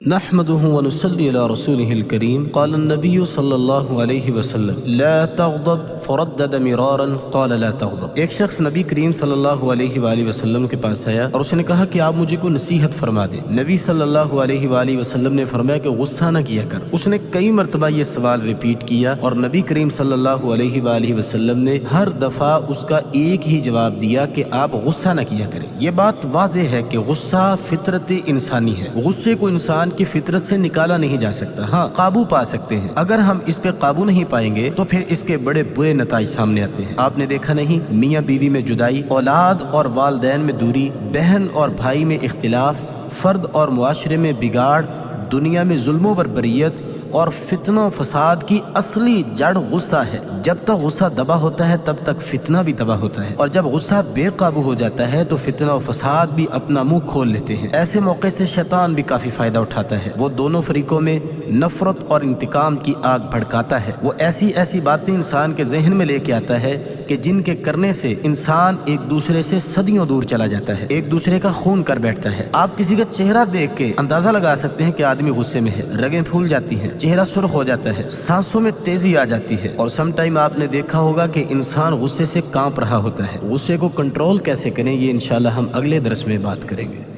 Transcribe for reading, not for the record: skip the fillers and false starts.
نحمده ونصلي على رسوله الكريم قال النبي صلی اللہ علیہ وسلم لا تغضب فردد مرارا قال لا تغضب۔ ایک شخص نبی کریم صلی اللہ علیہ وآلہ وسلم کے پاس آیا اور اس نے کہا کہ آپ مجھے کوئی نصیحت فرما دیں۔ نبی صلی اللہ علیہ وآلہ وسلم نے فرمایا کہ غصہ نہ کیا کر۔ اس نے کئی مرتبہ یہ سوال ریپیٹ کیا اور نبی کریم صلی اللہ علیہ وآلہ وسلم نے ہر دفعہ اس کا ایک ہی جواب دیا کہ آپ غصہ نہ کیا کریں۔ یہ بات واضح ہے کہ غصہ فطرت انسانی ہے، غصے کو انسان کی فطرت سے نکالا نہیں جا سکتا، ہاں قابو پا سکتے ہیں۔ اگر ہم اس پہ قابو نہیں پائیں گے تو پھر اس کے بڑے برے نتائج سامنے آتے ہیں۔ آپ نے دیکھا نہیں، میاں بیوی میں جدائی، اولاد اور والدین میں دوری، بہن اور بھائی میں اختلاف، فرد اور معاشرے میں بگاڑ، دنیا میں ظلم و بربریت اور فتنہ و فساد کی اصلی جڑ غصہ ہے۔ جب تک غصہ دبا ہوتا ہے تب تک فتنہ بھی دبا ہوتا ہے، اور جب غصہ بے قابو ہو جاتا ہے تو فتنہ و فساد بھی اپنا منہ کھول لیتے ہیں۔ ایسے موقع سے شیطان بھی کافی فائدہ اٹھاتا ہے، وہ دونوں فریقوں میں نفرت اور انتقام کی آگ بھڑکاتا ہے۔ وہ ایسی باتیں انسان کے ذہن میں لے کے آتا ہے کہ جن کے کرنے سے انسان ایک دوسرے سے صدیوں دور چلا جاتا ہے، ایک دوسرے کا خون کر بیٹھتا ہے۔ آپ کسی کا چہرہ دیکھ کے اندازہ لگا سکتے ہیں کہ آدمی غصے میں ہے، رگیں پھول جاتی ہیں، چہرہ سرخ ہو جاتا ہے، سانسوں میں تیزی آ جاتی ہے، اور سم ٹائم آپ نے دیکھا ہوگا کہ انسان غصے سے کانپ رہا ہوتا ہے۔ غصے کو کنٹرول کیسے کریں، یہ انشاءاللہ ہم اگلے درس میں بات کریں گے۔